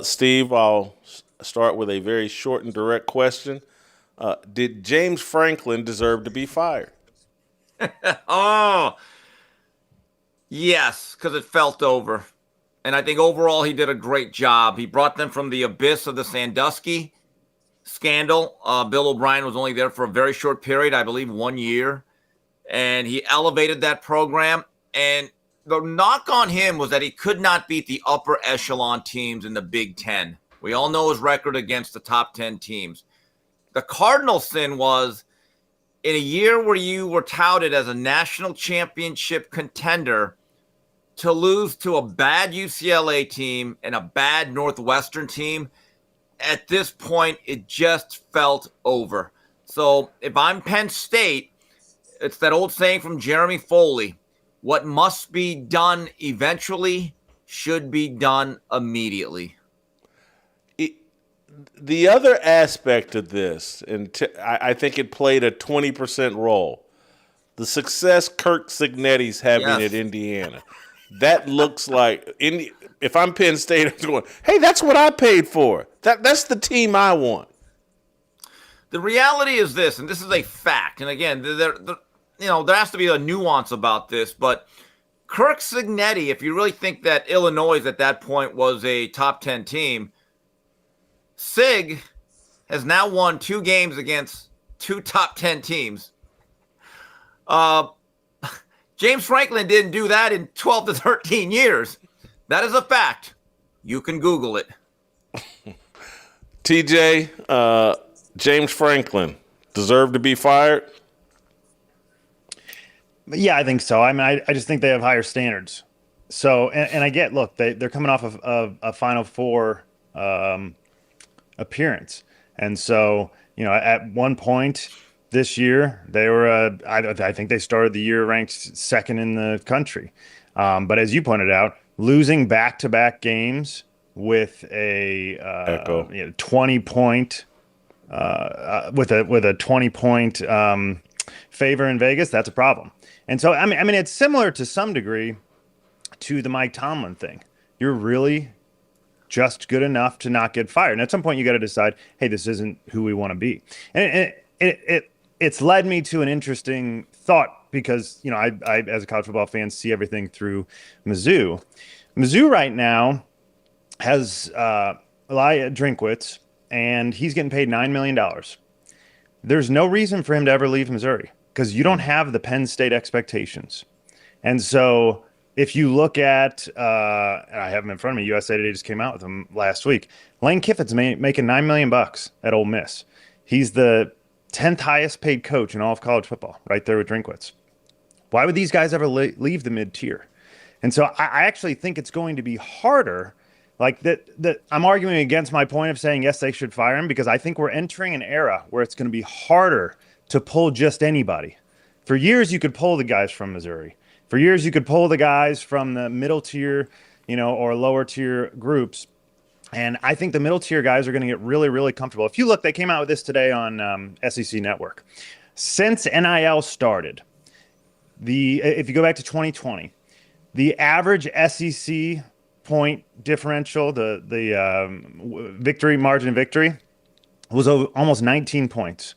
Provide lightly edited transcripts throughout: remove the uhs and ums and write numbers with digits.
Steve, I'll start with a very short and direct question. Did James Franklin deserve to be fired? Oh, yes, because it felt over. And I think overall he did a great job. He brought them from the abyss of the Sandusky scandal. Bill O'Brien was only there for a very short period, I believe 1 year. And he elevated that program. And the knock on him was that he could not beat the upper echelon teams in the Big Ten. We all know his record against the top 10 teams. The Cardinal sin was in a year where you were touted as a national championship contender to lose to a bad UCLA team and a bad Northwestern team. At this point, it just felt over. So if I'm Penn State, it's that old saying from Jeremy Foley, what must be done eventually should be done immediately. The other aspect of this, and I think it played a 20% role, the success Kirk Cignetti's having at Yes. Indiana. That looks like if I'm Penn State, I'm going, hey, that's what I paid for. That's the team I want. The reality is this, and this is a fact. And again, there has to be a nuance about this, but Kirk Cignetti, if you really think that Illinois at that point was a top 10 team, Sig has now won 2 games against 2 top 10 teams. James Franklin didn't do that in 12 to 13 years. That is a fact. You can Google it. TJ, James Franklin deserved to be fired. Yeah, I think so. I mean, I just think they have higher standards. So, and I get, look, they're coming off of a Final Four appearance. And so, at one point this year, they were, I think they started the year ranked second in the country. But as you pointed out, losing back-to-back games with a 20-point with a 20-point favor in Vegas, that's a problem. And so, I mean, it's similar to some degree to the Mike Tomlin thing. You're really just good enough to not get fired. And at some point, you got to decide, hey, this isn't who we want to be. And it's led me to an interesting thought because, I as a college football fan, see everything through Mizzou. Mizzou right now has Elijah Drinkwitz, and he's getting paid $9 million. There's no reason for him to ever leave Missouri because you don't have the Penn State expectations. And so if you look at, I have him in front of me, USA Today just came out with him last week. Lane Kiffin's making $9 million at Ole Miss. He's the 10th highest paid coach in all of college football, right there with Drinkwitz. Why would these guys ever leave the mid-tier? And so I actually think it's going to be harder. Like that I'm arguing against my point of saying, yes, they should fire him because I think we're entering an era where it's going to be harder to pull just anybody. For years, you could pull the guys from Missouri. For years, you could pull the guys from the middle tier, or lower tier groups. And I think the middle tier guys are going to get really, really comfortable. If you look, they came out with this today on SEC Network. Since NIL started, if you go back to 2020, the average SEC point differential, the victory margin of victory, was almost 19 points.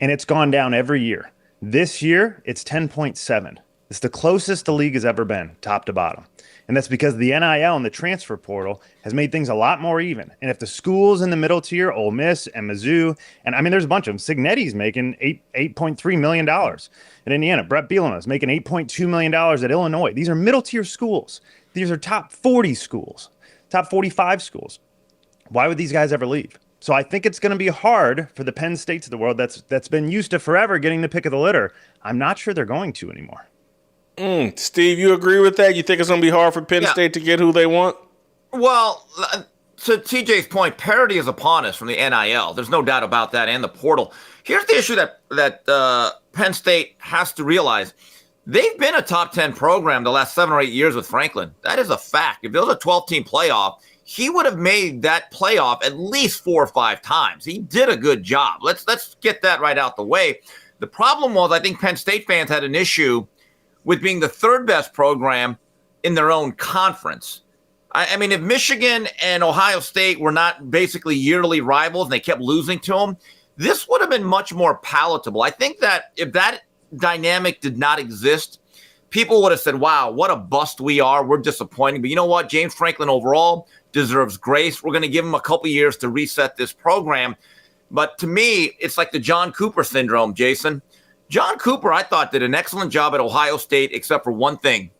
And it's gone down every year. This year, it's 10.7. It's the closest the league has ever been, top to bottom. And that's because the NIL and the transfer portal has made things a lot more even. And if the schools in the middle tier, Ole Miss and Mizzou, and I mean, there's a bunch of them. Cignetti's making $8.3 million at Indiana. Brett Bielema is making $8.2 million at Illinois. These are middle tier schools. These are top 40 schools, top 45 schools. Why would these guys ever leave? So I think it's going to be hard for the Penn States of the world that's been used to forever getting the pick of the litter. I'm not sure they're going to anymore. Steve, you agree with that? You think it's going to be hard for Penn State to get who they want? Well, to TJ's point, parity is upon us from the NIL. There's no doubt about that, and the portal. Here's the issue that Penn State has to realize. They've been a top 10 program the last 7 or 8 years with Franklin. That is a fact. If there was a 12-team playoff, he would have made that playoff at least 4 or 5 times. He did a good job. Let's get that right out the way. The problem was I think Penn State fans had an issue with being the third best program in their own conference. I mean, if Michigan and Ohio State were not basically yearly rivals and they kept losing to them, this would have been much more palatable. I think that if that dynamic did not exist, people would have said, wow, what a bust we are. We're disappointing. But you know what? James Franklin overall deserves grace. We're going to give him a couple years to reset this program. But to me, it's like the John Cooper syndrome, Jason. John Cooper, I thought, did an excellent job at Ohio State, except for one thing.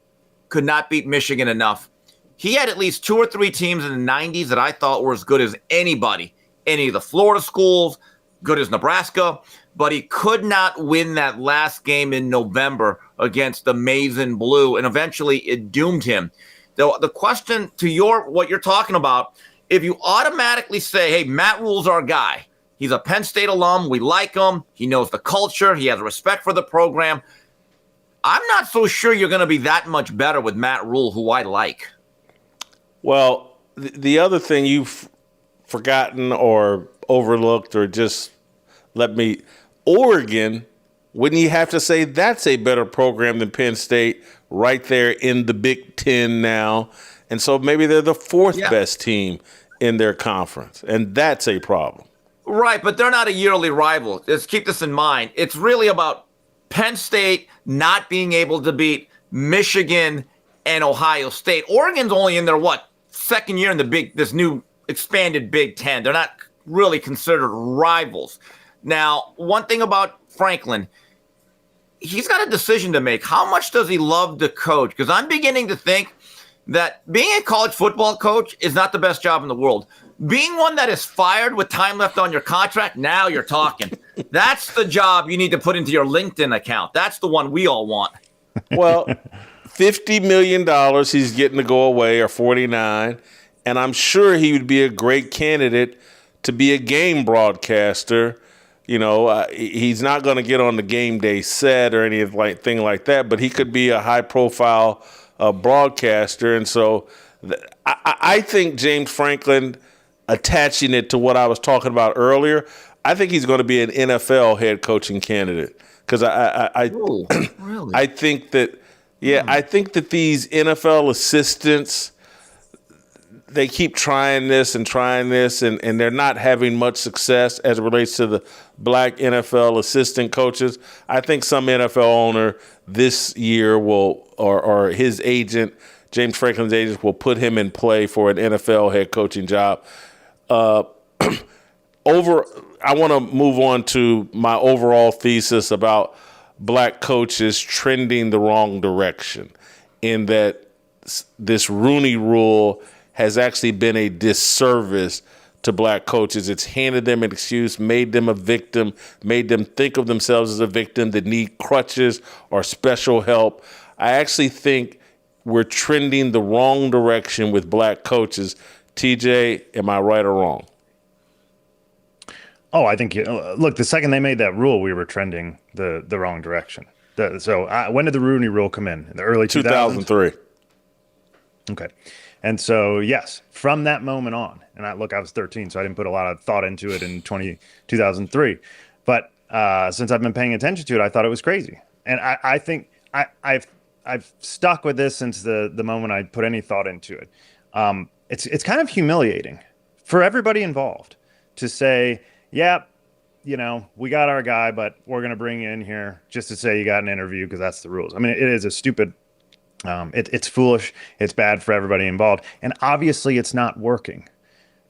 Could not beat Michigan enough. He had at least 2 or 3 teams in the 90s that I thought were as good as anybody. Any of the Florida schools, good as Nebraska. But he could not win that last game in November against the Maize and Blue, and eventually it doomed him. The question to what you're talking about, if you automatically say, hey, Matt Rule's our guy. He's a Penn State alum. We like him. He knows the culture. He has respect for the program. I'm not so sure you're going to be that much better with Matt Rule, who I like. Well, the other thing you've forgotten or overlooked or just Oregon, wouldn't you have to say that's a better program than Penn State right there in the Big Ten now? And so maybe they're the 4th best team in their conference, and that's a problem. Right, but they're not a yearly rival. Let's keep this in mind. It's really about Penn State not being able to beat Michigan and Ohio State. Oregon's only in their, second year in this new expanded Big Ten. They're not really considered rivals. Now, one thing about Franklin, he's got a decision to make. How much does he love to coach? Because I'm beginning to think that being a college football coach is not the best job in the world. Being one that is fired with time left on your contract, now you're talking. That's the job you need to put into your LinkedIn account. That's the one we all want. Well, $50 million he's getting to go away, or 49, and I'm sure he would be a great candidate to be a game broadcaster. You know, he's not going to get on the game day set or anything like that, but he could be a high-profile broadcaster. And so I think James Franklin, attaching it to what I was talking about earlier, I think he's going to be an NFL head coaching candidate because Really? I think that I think that these NFL assistants, they keep trying this and they're not having much success as it relates to the black NFL assistant coaches. I think some NFL owner this year will, or his agent, James Franklin's agent, will put him in play for an NFL head coaching job. I want to move on to my overall thesis about black coaches trending the wrong direction, in that this Rooney Rule has actually been a disservice to black coaches. It's handed them an excuse, made them a victim, made them think of themselves as a victim that need crutches or special help. I actually think we're trending the wrong direction with black coaches. TJ, am I right or wrong? Oh, I think look, the second they made that rule, we were trending the wrong direction. When did the Rooney Rule come in the early 2000s? 2003. Okay. And so, yes, from that moment on, and I was 13, so I didn't put a lot of thought into it in 2003. But since I've been paying attention to it, I thought it was crazy. And I think I've stuck with this since the moment I put any thought into it. It's kind of humiliating for everybody involved to say, yeah, you know, we got our guy, but we're going to bring you in here just to say you got an interview because that's the rules. I mean, it is a stupid, it's foolish. It's bad for everybody involved. And obviously it's not working.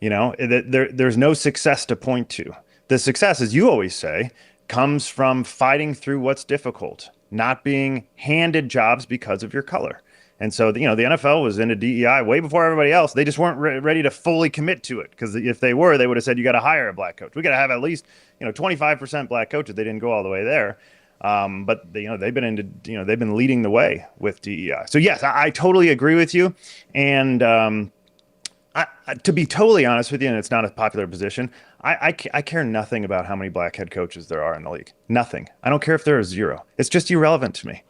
You know, there's no success to point to. The success, as you always say, comes from fighting through what's difficult, not being handed jobs because of your color. And so, you know, the NFL was into DEI way before everybody else. They just weren't ready to fully commit to it, because if they were, they would have said, you got to hire a black coach. We got to have at least, 25% black coaches. They didn't go all the way there. But they've been leading the way with DEI. So yes, I totally agree with you. And to be totally honest with you, and it's not a popular position, I care nothing about how many black head coaches there are in the league. Nothing. I don't care if there are 0. It's just irrelevant to me.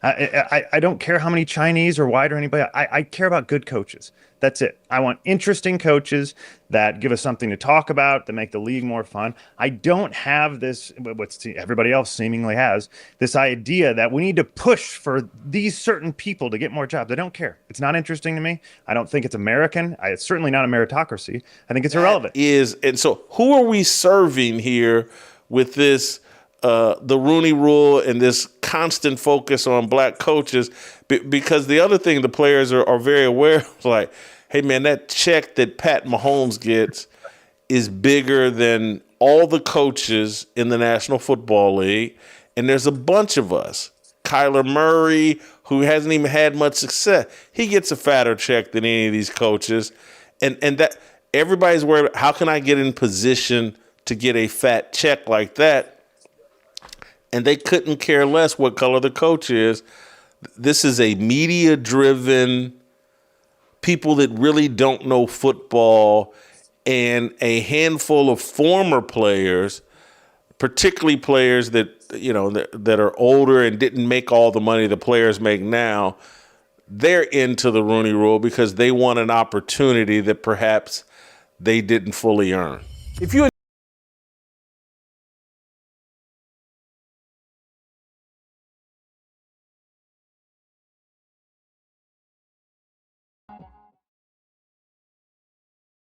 I don't care how many Chinese or white or anybody. I care about good coaches. That's it. I want interesting coaches that give us something to talk about, that make the league more fun. I don't have this, what's everybody else seemingly has, this idea that we need to push for these certain people to get more jobs. I don't care. It's not interesting to me. I don't think it's American. It's certainly not a meritocracy. I think it's irrelevant. And so who are we serving here with this, the Rooney Rule and this constant focus on black coaches? Because the other thing the players are very aware of, like, hey, man, that check that Pat Mahomes gets is bigger than all the coaches in the National Football League. And there's a bunch of us. Kyler Murray, who hasn't even had much success, he gets a fatter check than any of these coaches. And that everybody's worried, how can I get in position to get a fat check like that? And they couldn't care less what color the coach is. This is a media-driven, people that really don't know football, and a handful of former players, particularly players that, you know, that are older and didn't make all the money the players make now. They're into the Rooney Rule because they want an opportunity that perhaps they didn't fully earn. If you